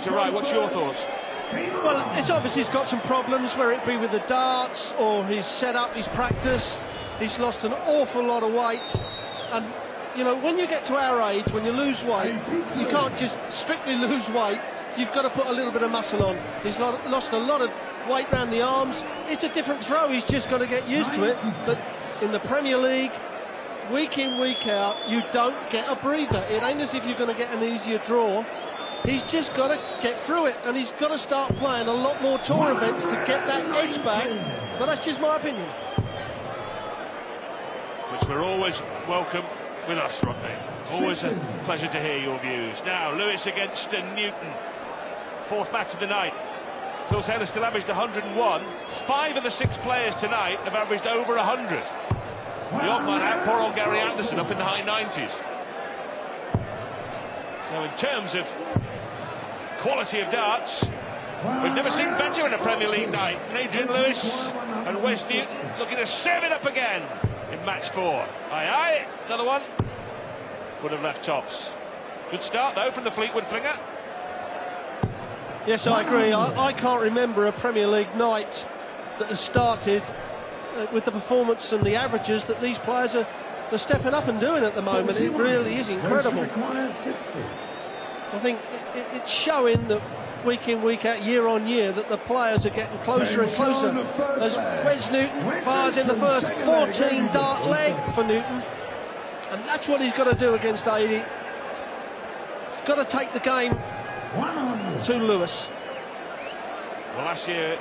Peter Wright, what's your thoughts? Well, it's obviously he's got some problems, whether it be with the darts or his setup, his practice. He's lost an awful lot of weight, and you know, when you get to our age, when you lose weight, you can't just strictly lose weight. You've got to put a little bit of muscle on. He's lost a lot of weight around the arms. It's a different throw. He's just got to get used to it. But in the Premier League, week in, week out, you don't get a breather. It ain't as if you're going to get an easier draw. He's just got to get through it, and he's got to start playing a lot more tour events to get that edge back. But that's just my opinion. Which we're always welcome with us, Rodney. Always a pleasure to hear your views. Now, Lewis against Newton. Fourth match of the night. Phil Taylor still averaged 101. 5 of the 6 players tonight have averaged over 100. The odd man out, poor old Gary Anderson, up in the high 90s. So in terms of quality of darts, we've never seen better in a Premier League night. Adrian Lewis and Wes Newton looking to serve it up again in match 4. Aye, aye, another one. Would have left tops. Good start, though, from the Fleetwood flinger. Yes, I agree. I can't remember a Premier League night that has started with the performance and the averages that these players are stepping up and doing at the moment. It really is incredible. I think it's showing that week in, week out, year on year, that the players are getting closer and closer. As Wes Newton fires in the first 14 dart leg for Newton, and that's what he's got to do against 80. He's got to take the game to Lewis. Well, last year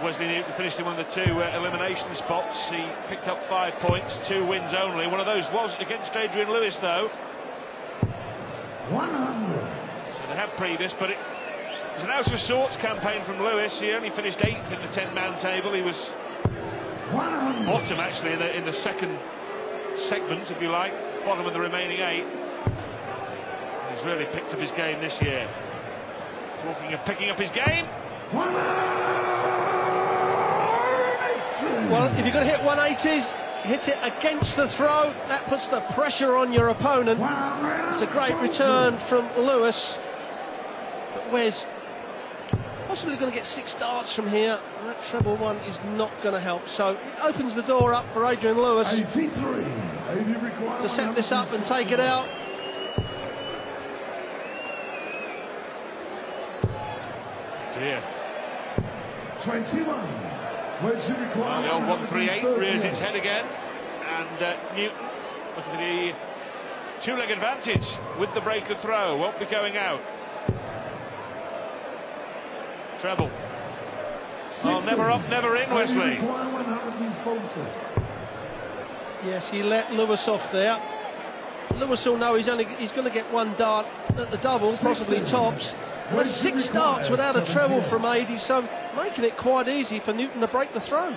Wesley Newton finished in one of the 2 elimination spots. He picked up 5 points, 2 wins only. One of those was against Adrian Lewis, though. 100. So they have previous, but it was an out of sorts campaign from Lewis. He only finished 8th in the 10-man table. He was bottom, actually, in the second segment, if you like, bottom of the remaining 8. He's really picked up his game this year. Talking of picking up his game. Well, if you're going to hit 180s, hit it against the throw. That puts the pressure on your opponent. It's a great return from Lewis. But Wes possibly going to get 6 darts from here. And that treble one is not going to help. So it opens the door up for Adrian Lewis to set this up and take it out. Dear. 21. Well, the old 138 rears its head again, and Newton looking for the 2-leg advantage with the break of throw. Won't be going out. Treble. Oh, never up, never in, Wesley. Yes, he let Lewis off there. Lewis will know he's going to get 1 dart at the double, possibly tops. And there's 6 darts without a treble from 80, so making it quite easy for Newton to break the throw.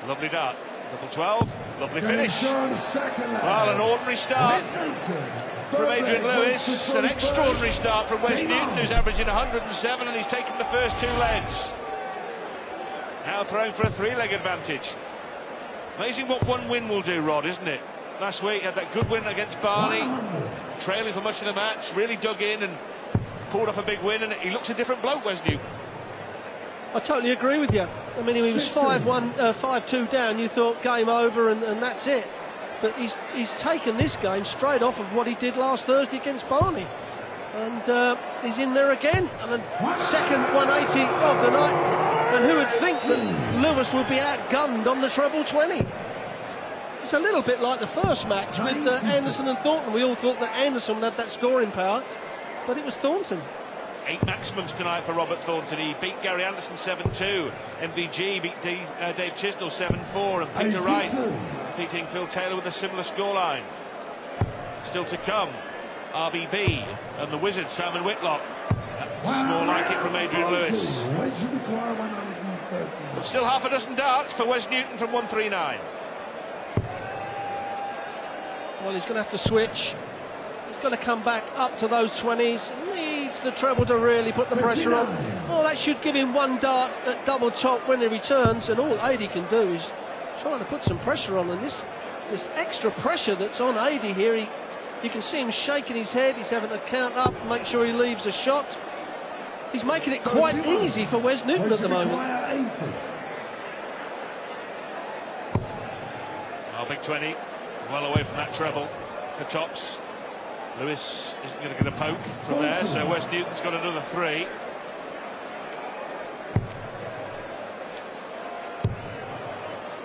Lovely dart. Double 12. Lovely finish. Well, an ordinary start from Adrian Lewis. An extraordinary start from Wes Newton, who's averaging 107, and he's taken the first 2 legs. Now throwing for a 3-leg advantage. Amazing what 1 win will do, Rod, isn't it? Last week, he had that good win against Barney, trailing for much of the match, really dug in and pulled off a big win, and he looks a different bloke, Wes Newton. I totally agree with you. I mean, he was 5-2 down, you thought game over and that's it. But he's taken this game straight off of what he did last Thursday against Barney. And he's in there again, and the second 180 of the night. And who would think that Lewis would be outgunned on the treble 20? It's a little bit like the first match with Anderson and Thornton. We all thought that Anderson would have that scoring power, but it was Thornton. 8 maximums tonight for Robert Thornton. He beat Gary Anderson 7-2. MVG beat Dave Chisnell 7-4, and Peter Wright defeating Phil Taylor with a similar scoreline. Still to come, RBB and the Wizard Simon Whitlock. That's more like it from Adrian Lewis. But still half a dozen darts for Wes Newton from 139. Well, he's going to have to switch. He's got to come back up to those 20s. Needs the treble to really put the pressure on. Oh, that should give him 1 dart at double top when he returns, and all 80 can do is trying to put some pressure on. And this extra pressure that's on 80 here, You can see him shaking his head. He's having to count up, make sure he leaves a shot. He's making it quite easy for Wes Newton at the moment. Oh, big 20, well away from that treble for tops. Lewis isn't going to get a poke from there, so Wes Newton's got another 3.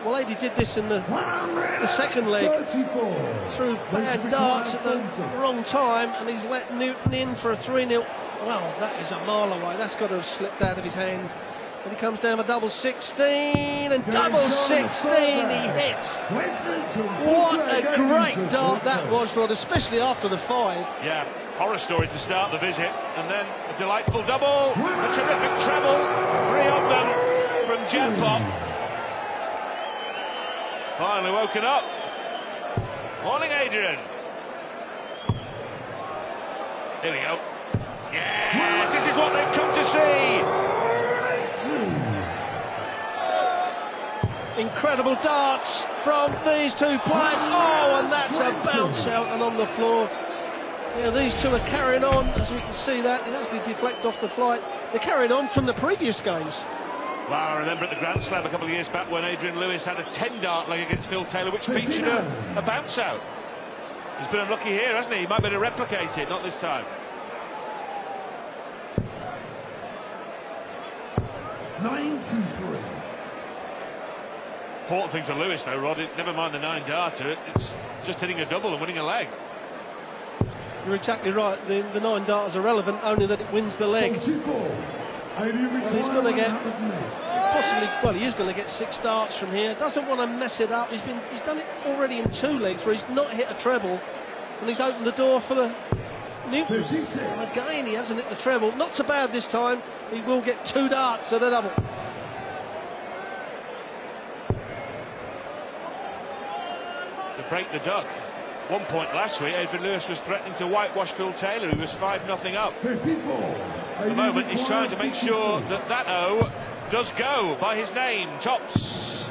Well, Adi did this in the second leg, threw bad darts at the wrong time, and he's let Newton in for a 3-0. Well, that is a mile away. That's got to have slipped out of his hand. And he comes down with double 16, and double 16 he hits. What a great dart that was, Rod, especially after the 5. Yeah, horror story to start the visit, and then a delightful double, a terrific treble, 3 of them from Jackpot. Finally woken up. Morning, Adrian. Here we go. Yes, this is what they've come to see. Incredible darts from these two players. Oh, and that's a bounce out and on the floor. Yeah, these two are carrying on, as we can see that. It actually deflected off the flight. They carried on from the previous games. Well, I remember at the Grand Slam a couple of years back when Adrian Lewis had a 10-dart leg against Phil Taylor, which featured a bounce out. He's been unlucky here, hasn't he? He might be able to replicate it, not this time. 93. Important thing for Lewis, though, Rod, never mind the 9-darter, it's just hitting a double and winning a leg. You're exactly right. The 9 darters are relevant, only that it wins the leg. 44. Well, he's going to get possibly, well, he is going to get 6 darts from here. Doesn't want to mess it up. He's done it already in 2 legs where he's not hit a treble, and he's opened the door for the Newton. 56. And again, he hasn't hit the treble. Not so bad this time. He will get 2 darts at a double. To break the duck. 1 point last week, Adrian Lewis was threatening to whitewash Phil Taylor, who was 5-0 up. 54. At the moment, he's trying to make sure that that O does go by his name, Tops.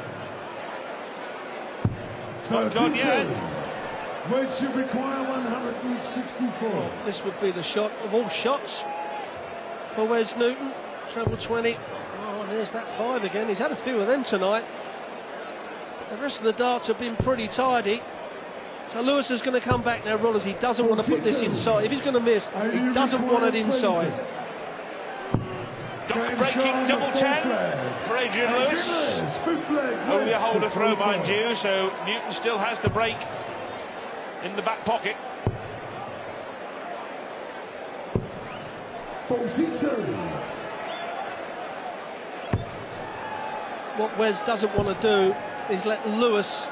Not gone yet. Which should require 164. This would be the shot of all shots for Wes Newton. Treble 20. Oh, and there's that 5 again. He's had a few of them tonight. The rest of the darts have been pretty tidy. So Lewis is going to come back now, Rollers. He doesn't want to put this inside. If he's going to miss, he doesn't want it inside. Breaking double 10 for Adrian Lewis. Only a holder throw, mind you, so Newton still has the break in the back pocket. 42. What Wes doesn't want to do is let Lewis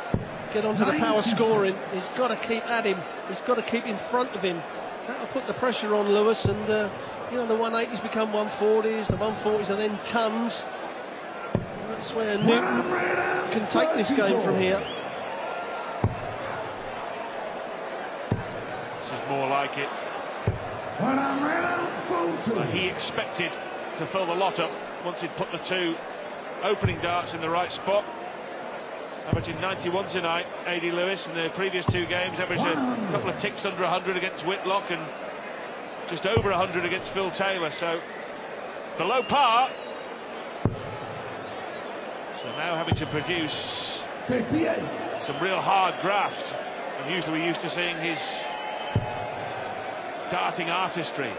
get onto the power scoring. He's got to keep at him. He's got to keep in front of him. That'll put the pressure on Lewis, and you know, the 180s become 140s, the 140s are then tons. And that's where Newton can take this game from here. This is more like it. Well, he expected to fill the lot up once he'd put the 2 opening darts in the right spot. Averaging 91 tonight, A.D. Lewis. In the previous 2 games, averaged a couple of ticks under 100 against Whitlock and just over 100 against Phil Taylor. So below par. So now having to produce 58. some real hard graft. And usually we're used to seeing his darting artistry.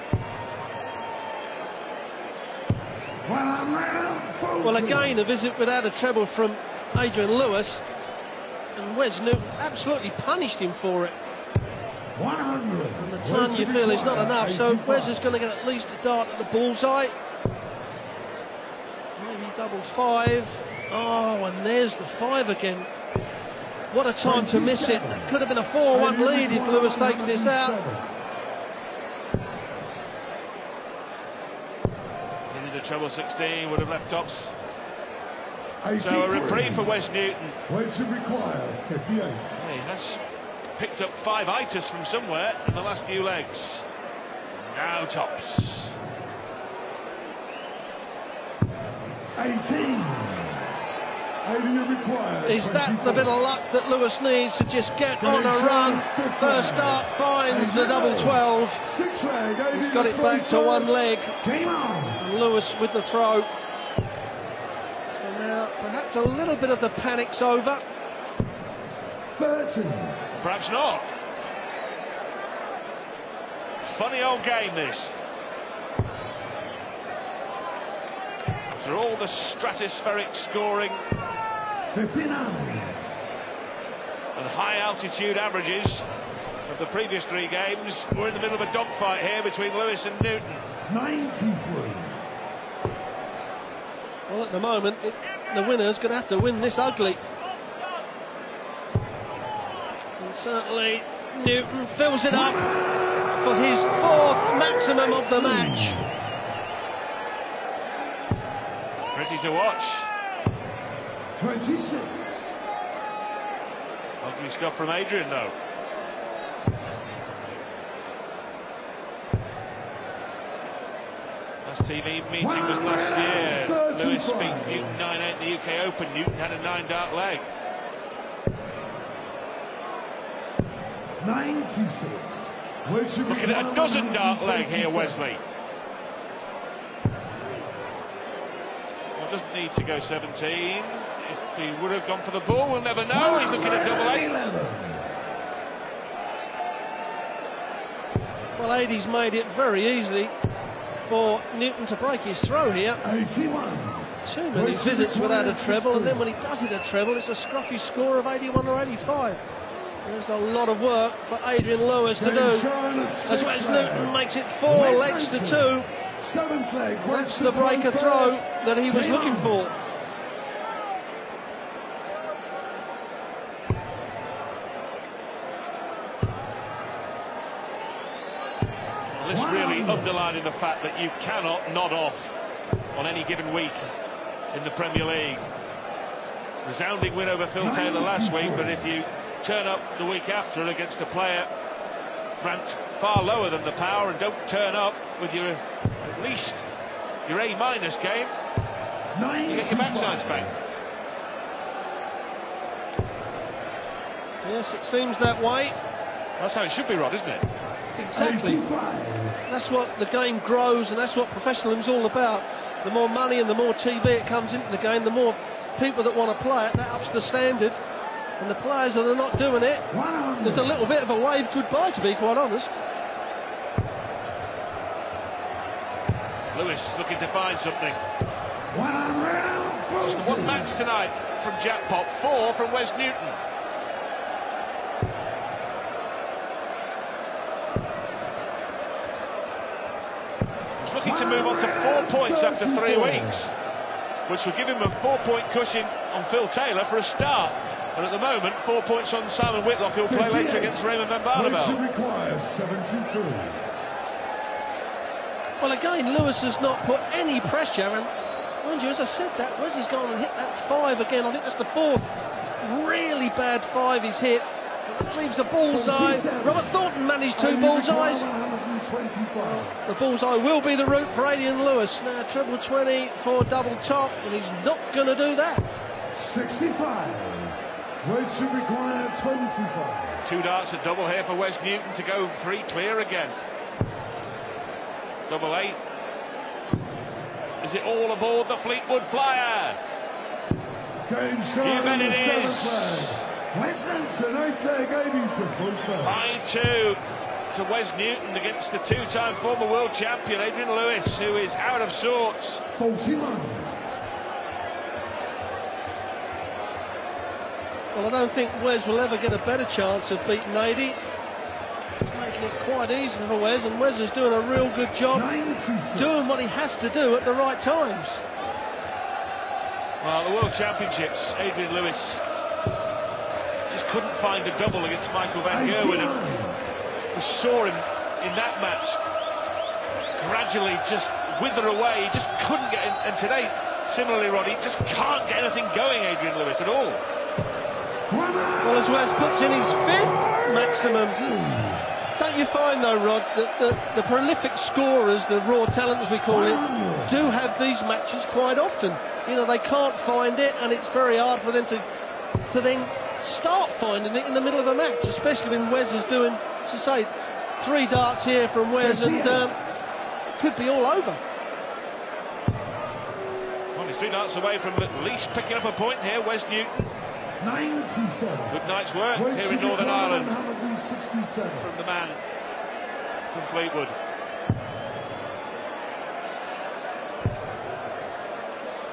Well, again, a visit without a treble from Adrian Lewis, and Wes Newton absolutely punished him for it. 100. And the ton you feel is not enough, so Wes is going to get at least a dart at the bullseye. Maybe double 5. Oh, and there's the 5 again. What a time to miss it. Could have been a 4-1 lead if Lewis takes this out. Into the treble 16 would have left Tops. So a reprieve for Wes Newton. Which should require 58. He has picked up 5 itis from somewhere in the last few legs. Now Tops. 18. 80 required. Is that the bit of luck that Lewis needs to just get on a run? First start finds the double 12. He's got it back to one leg. And Lewis with the throw. So now perhaps a little bit of the panic's over. 30. Perhaps not. Funny old game, this. After all the stratospheric scoring 59. and high altitude averages of the previous three games, we're in the middle of a dogfight here between Lewis and Newton. 93. Well, at the moment, the winner's going to have to win this ugly. And certainly Newton fills it up for his fourth maximum of the match. Pretty to watch. 26. Ugly stuff from Adrian, though. Last TV meeting was last year. Lewis beat Newton 9-8 in the UK Open. Newton had a 9-dart leg. 96. Looking at a dozen-dart leg here, Wesley. Well, doesn't need to go 17. If he would have gone for the ball, we'll never know. He's looking at double 8. Well, 80's made it very easily for Newton to break his throw here. 81. Too many visits without a treble, and then when he does hit a treble, it's a scruffy score of 81 or 85. There's a lot of work for Adrian Lewis to do, as Wes Newton makes it 4 legs to 2. That's the breaker throw that he was looking for. Well, this really underlining the fact that you cannot nod off on any given week in the Premier League. Resounding win over Phil Taylor last week, but if you turn up the week after against a player ranked far lower than the power and don't turn up with your at least your A- game, you get your backside spanked. Yes, it seems that way. That's how it should be, Rod, isn't it? Exactly. That's what the game grows, and that's what professionalism's all about. The more money and the more TV it comes into the game, the more people that want to play it, that ups the standard. And the players that are not doing it, there's a little bit of a wave goodbye, to be quite honest. Lewis looking to find something. Just the one match tonight from Jackpot, 4 from Wes Newton. He's looking to move on to 4 points after 3 weeks, which will give him a 4-point cushion on Phil Taylor for a start. And at the moment, 4 points on Simon Whitlock, who'll play later against Raymond van Barneveld. Requires 72. Well, again, Lewis has not put any pressure, and mind you, as I said that, Wes has gone and hit that 5 again. I think that's the 4th really bad 5 he's hit. That leaves the bullseye. Robert Thornton managed 2 bullseyes. The bullseye will be the route for Adrian Lewis. Now treble 20 for double top, and he's not going to do that. 65. Weight should require 25. 2 darts at double here for Wes Newton to go 3 clear again. Double 8. Is it all aboard the Fleetwood Flyer? Game show. You bet it is. Wes Newton, 8 leg, 80 to full first. 5-2 to Wes Newton against the 2-time former world champion Adrian Lewis, who is out of sorts. 41. Well, I don't think Wes will ever get a better chance of beating 80. He's making it quite easy for Wes, and Wes is doing a real good job 96. doing what he has to do at the right times. Well, the World Championships, Adrian Lewis just couldn't find a double against Michael van Gerwen, and we saw him in that match gradually just wither away. He just couldn't get in, and today, similarly, Rod, he just can't get anything going, Adrian Lewis, at all. Well, as Wes puts in his 5th maximum Don't you find, though, Rod, that the prolific scorers, the raw talent as we call it, do have these matches quite often? You know, they can't find it, and it's very hard for them to then start finding it in the middle of a match, especially when Wes is doing, as I say, 3 darts here from Wes, and could be all over. Well, he's 3 darts away from at least picking up a point here, Wes Newton. 97. Good night's work here in Northern Ireland 167. from the man from Fleetwood.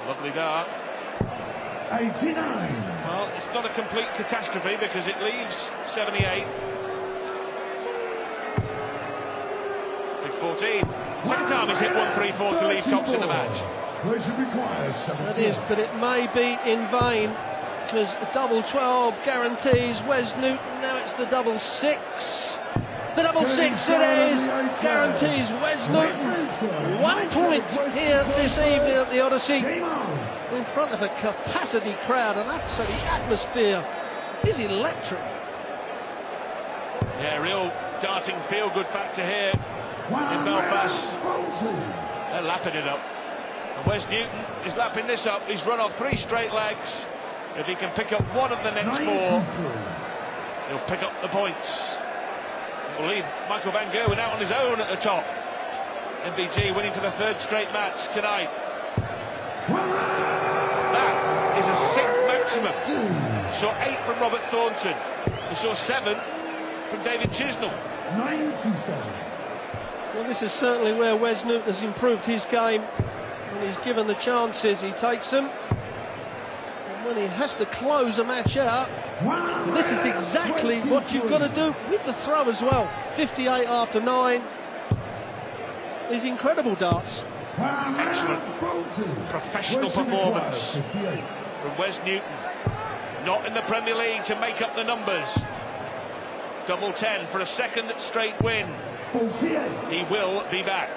Lovely dart. 89. Well, it's not a complete catastrophe because it leaves 78. Big 14. Second time he's hit 1-3-4 to leave tops in the match. Which requires 17. That is, but it may be in vain, because a double 12 guarantees Wes Newton. Now it's the double 6. The double 6 it is, guarantees Wes Newton 1 point here this evening at the Odyssey, in front of a capacity crowd, and so the atmosphere is electric. Yeah, real darting feel-good factor here in Belfast. They're lapping it up. And Wes Newton is lapping this up. He's run off 3 straight legs. If he can pick up one of the next 4, he'll pick up the points. It will leave Michael Van Gerwen out on his own at the top. MVG winning for the 3rd straight match tonight. That is a 6th maximum. We saw 8 from Robert Thornton. We saw 7 from David Chisnell. 97. Well, this is certainly where Wes Newton has improved his game. When he's given the chances, he takes them. When he has to close a match out, this is exactly what you've got to do with the throw as well. 58 after 9. These incredible darts. Excellent professional performance from Wes Newton. Not in the Premier League to make up the numbers. Double 10 for a 2nd straight win. 48. He will be back.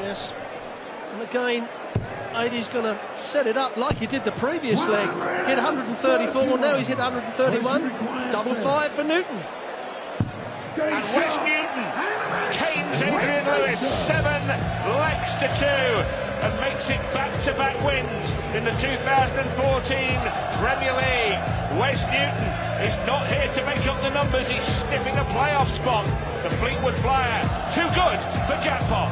Yes. And again, Adie's going to set it up like he did the previous leg. Hit 134, now he's hit 131. Double 5 for Newton. And Wes Newton canes Adrian Lewis 7 legs to 2 and makes it back-to-back wins in the 2014 Premier League. Wes Newton is not here to make up the numbers, he's sniffing a playoff spot. The Fleetwood Flyer, too good for Jackpot.